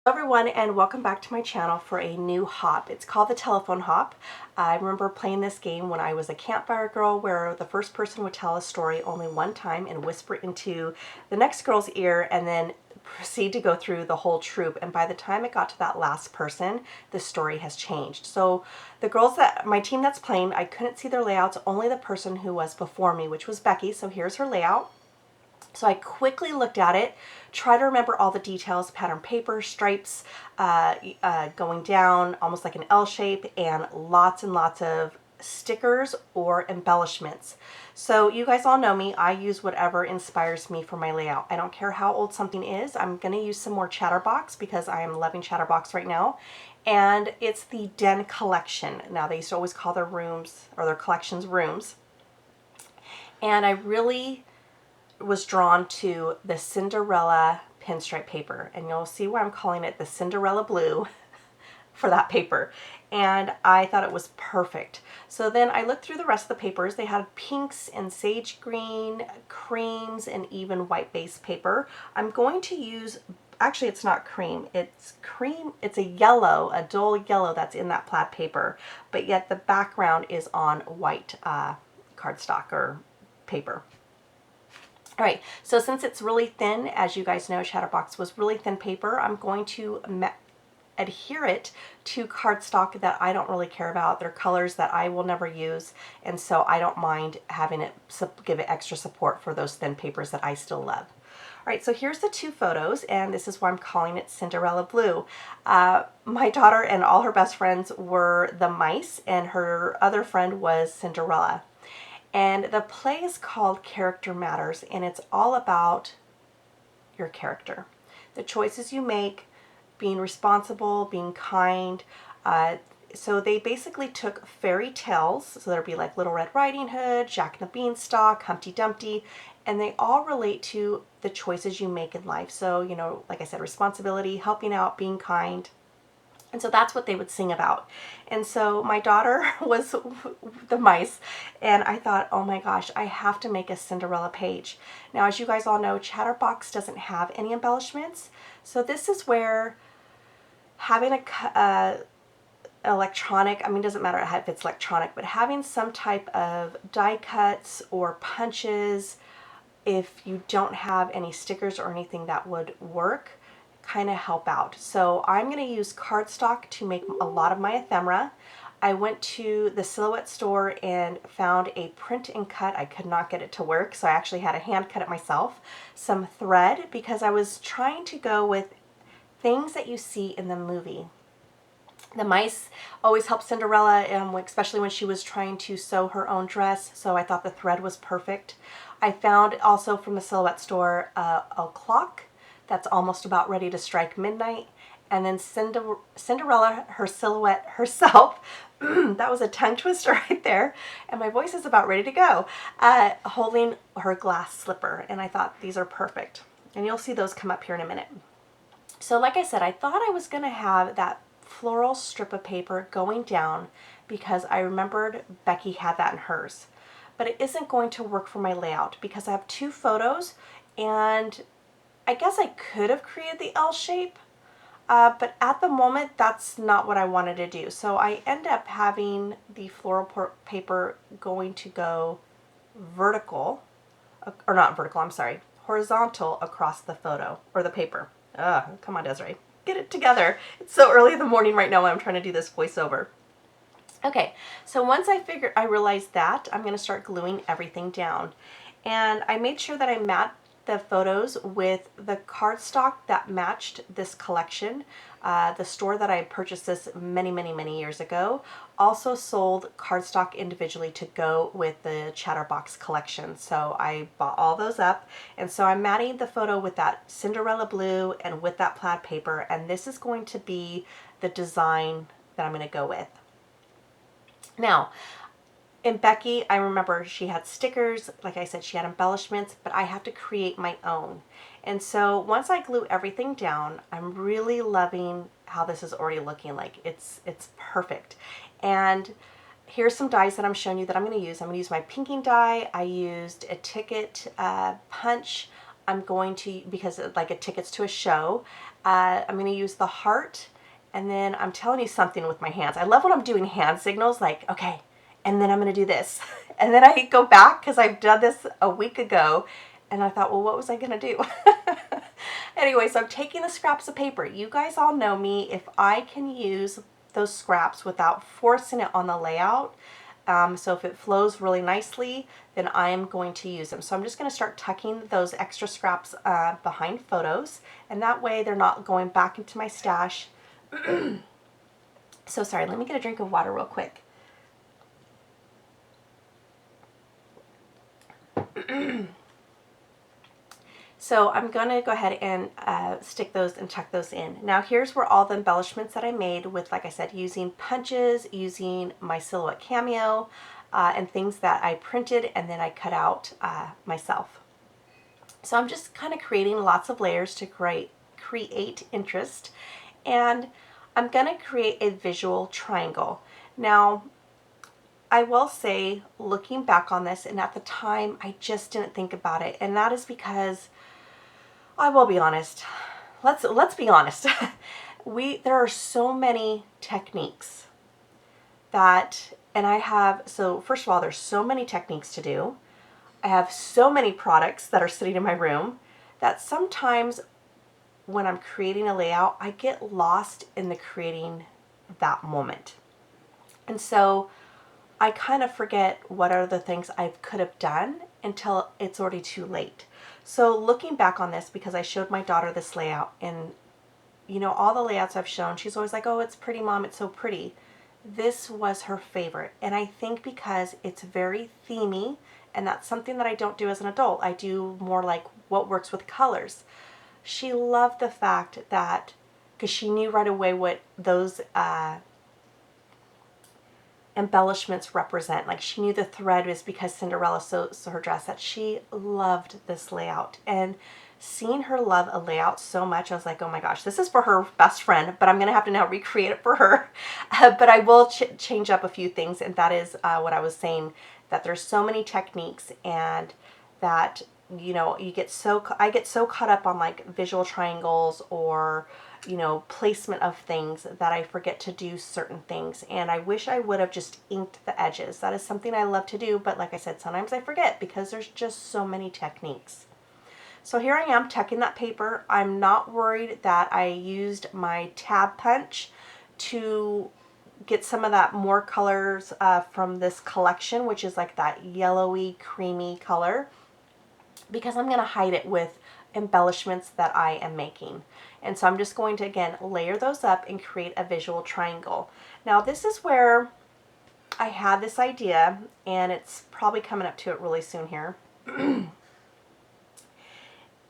Hello everyone, and welcome back to my channel for a new hop. It's called the telephone hop. I remember playing this game when I was a campfire girl, where the first person would tell a story only one time and whisper into the next girl's ear and then proceed to go through the whole troop. And by the time it got to that last person, the story has changed. So the girls my team that's playing, I couldn't see their layouts, only the person who was before me, which was Becky. So here's her layout. So I quickly looked at it, try to remember all the details: pattern paper, stripes going down almost like an L shape, and lots of stickers or embellishments. So you guys all know me. I use whatever inspires me for my layout. I don't care how old something is. I'm going to use some more Chatterbox because I am loving Chatterbox right now. And it's the Den collection. Now, they used to always call their rooms or their collections rooms. And I really was drawn to the Cinderella pinstripe paper, and you'll see why I'm calling it the Cinderella blue for that paper. And I thought it was perfect. So then I looked through the rest of the papers. They had pinks and sage green, creams, and even white base paper. I'm going to use, actually it's not cream, it's a yellow, a dull yellow that's in that plaid paper, but yet the background is on white cardstock or paper. All right, so since it's really thin, as you guys know, Chatterbox was really thin paper, I'm going to adhere it to cardstock that I don't really care about. They're colors that I will never use, and so I don't mind having it give it extra support for those thin papers that I still love. All right, so here's the two photos, and this is why I'm calling it Cinderella Blue. My daughter and all her best friends were the mice, and her other friend was Cinderella. And the play is called Character Matters, and it's all about your character. The choices you make, being responsible, being kind. So they basically took fairy tales, so there'd be like Little Red Riding Hood, Jack and the Beanstalk, Humpty Dumpty, and they all relate to the choices you make in life. So, you know, like I said, responsibility, helping out, being kind. And so that's what they would sing about. And so my daughter was the mice, and I thought, oh my gosh, I have to make a Cinderella page. Now, as you guys all know, Chatterbox doesn't have any embellishments. So this is where having a electronic, I mean, it doesn't matter if it's electronic, but having some type of die cuts or punches, if you don't have any stickers or anything that would work, kind of help out. So I'm going to use cardstock to make a lot of my ephemera. I went to the Silhouette store and found a print and cut. I could not get it to work, so I actually had to hand cut it myself. Some thread, because I was trying to go with things that you see in the movie. The mice always helped Cinderella, especially when she was trying to sew her own dress, so I thought the thread was perfect. I found also from the Silhouette store a clock that's almost about ready to strike midnight. And then Cinderella, her silhouette herself, that was a tongue twister right there, and my voice is about ready to go, holding her glass slipper. And I thought these are perfect. And you'll see those come up here in a minute. So like I said, I thought I was going to have that floral strip of paper going down because I remembered Becky had that in hers. But it isn't going to work for my layout because I have two photos, and I guess I could have created the L shape, but at the moment that's not what I wanted to do. So I end up having the floral paper going to go vertical, or not vertical, I'm sorry, horizontal across the photo, or the paper. Come on, Desiree, get it together. It's so early in the morning right now when I'm trying to do this voiceover. Okay, so once I realized that, I'm going to start gluing everything down. And I made sure that I matte the photos with the cardstock that matched this collection. The store that I purchased this many years ago also sold cardstock individually to go with the Chatterbox collection. So I bought all those up, and so I'm matting the photo with that Cinderella blue and with that plaid paper, and this is going to be the design that I'm going to go with. Now, in Becky, I remember she had stickers, like I said, she had embellishments, but I have to create my own. And so once I glue everything down, I'm really loving how this is already looking like. It's perfect. And here's some dies that I'm showing you that I'm going to use. I'm going to use my pinking die. I used a ticket punch. I'm going to, because like a tickets to a show, I'm going to use the heart, and then I'm telling you something with my hands. I love when I'm doing hand signals, like, okay, and then I'm going to do this. And then I go back because I've done this a week ago, and I thought, well, what was I going to do? Anyway, so I'm taking the scraps of paper. You guys all know me. If I can use those scraps without forcing it on the layout, so if it flows really nicely, then I am going to use them. So I'm just going to start tucking those extra scraps behind photos, and that way they're not going back into my stash. So sorry, let me get a drink of water real quick. So I'm going to go ahead and stick those and tuck those in. Now here's where all the embellishments that I made with, like I said, using punches, using my Silhouette Cameo, and things that I printed and then I cut out myself. So I'm just kind of creating lots of layers to create interest, and I'm going to create a visual triangle. Now, I will say, looking back on this, and at the time, I just didn't think about it, and that is because I will be honest. Let's be honest. There are so many techniques that, and so first of all, there's so many techniques to do. I have so many products that are sitting in my room that sometimes when I'm creating a layout, I get lost in the creating that moment. And so I kind of forget what are the things I could have done until it's already too late. So looking back on this, because I showed my daughter this layout, and you know, all the layouts I've shown, she's always like, oh, it's pretty, Mom, it's so pretty. This was her favorite. And I think because it's very themey, and that's something that I don't do as an adult. I do more like what works with colors. She loved the fact that, because she knew right away what those embellishments represent. Like, she knew the thread was because Cinderella sews her dress, that she loved this layout. And seeing her love a layout so much, I was like, oh my gosh, this is for her best friend, but I'm going to have to now recreate it for her. But I will change up a few things, and that is what I was saying, that there's so many techniques, and that, you know, I get so caught up on like visual triangles or, you know, placement of things that I forget to do certain things. And I wish I would have just inked the edges. That is something I love to do, but like I said, sometimes I forget because there's just so many techniques. So here I am tucking that paper. I'm not worried that I used my tab punch to get some of that more colors from this collection, which is like that yellowy, creamy color, because I'm going to hide it with embellishments that I am making. And so I'm just going to, again, layer those up and create a visual triangle. Now this is where I had this idea, and it's probably coming up to it really soon here.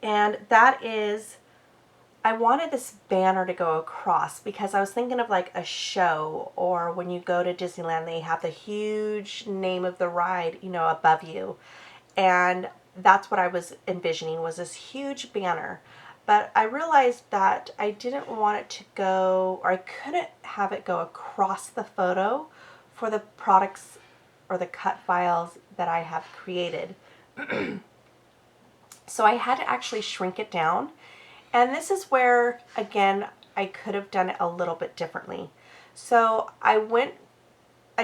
And that is, I wanted this banner to go across because I was thinking of like a show, or when you go to Disneyland, they have the huge name of the ride, you know, above you. And that's what I was envisioning, was this huge banner. But I realized that I didn't want it to go, or I couldn't have it go across the photo for the products or the cut files that I have created. So I had to actually shrink it down. And this is where, again, I could have done it a little bit differently. So I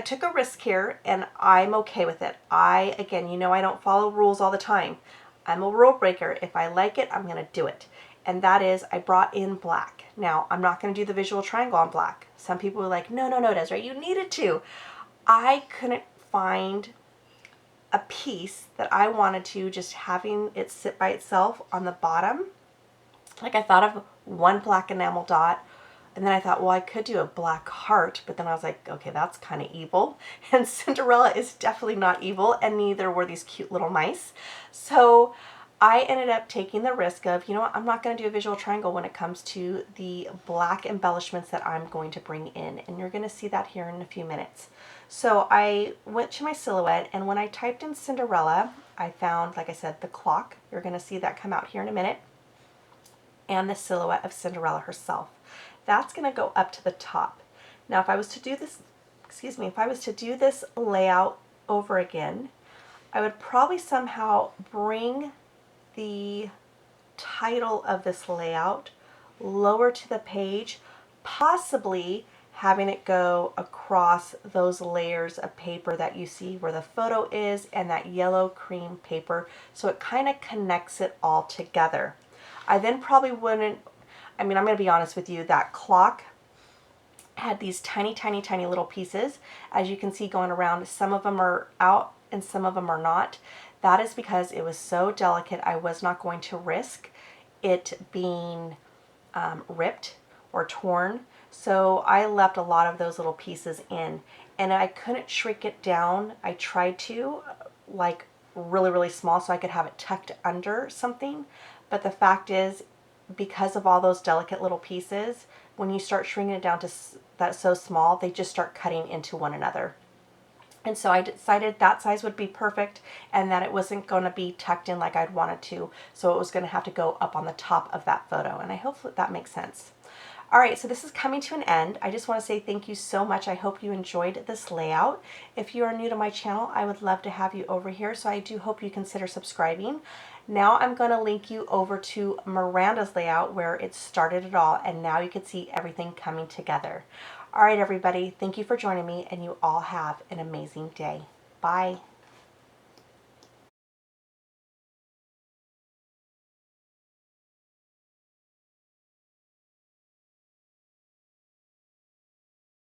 took a risk here, and I'm okay with it. Again, you know, I don't follow rules all the time. I'm a rule breaker. If I like it, I'm going to do it. And that is, I brought in black. Now, I'm not going to do the visual triangle on black. Some people were like, no, Desiree, you needed to. I couldn't find a piece that I wanted to just having it sit by itself on the bottom. Like, I thought of one black enamel dot, and then I thought, well, I could do a black heart, but then I was like, okay, that's kind of evil. And Cinderella is definitely not evil, and neither were these cute little mice. So I ended up taking the risk of, you know what, I'm not going to do a visual triangle when it comes to the black embellishments that I'm going to bring in. And you're going to see that here in a few minutes. So I went to my Silhouette, and when I typed in Cinderella, I found, like I said, the clock. You're going to see that come out here in a minute. And the silhouette of Cinderella herself. That's going to go up to the top. Now, if I was to do this, if I was to do this layout over again, I would probably somehow bring the title of this layout lower to the page, possibly having it go across those layers of paper that you see where the photo is and that yellow cream paper, so it kind of connects it all together. I then probably wouldn't, I'm going to be honest with you, that clock had these tiny, tiny, tiny little pieces, as you can see going around. Some of them are out and some of them are not. That is because it was so delicate. I was not going to risk it being ripped or torn. So I left a lot of those little pieces in, and I couldn't shrink it down. I tried to, like really, really small so I could have it tucked under something. But the fact is, because of all those delicate little pieces, when you start shrinking it down to that so small, they just start cutting into one another. And so I decided that size would be perfect and that it wasn't going to be tucked in like I'd wanted to. So it was going to have to go up on the top of that photo. And I hope that makes sense. All right, so this is coming to an end. I just want to say thank you so much. I hope you enjoyed this layout. If you are new to my channel, I would love to have you over here. So I do hope you consider subscribing. Now I'm going to link you over to Miranda's layout where it started it all, and now you can see everything coming together. All right, everybody, thank you for joining me, and you all have an amazing day. Bye.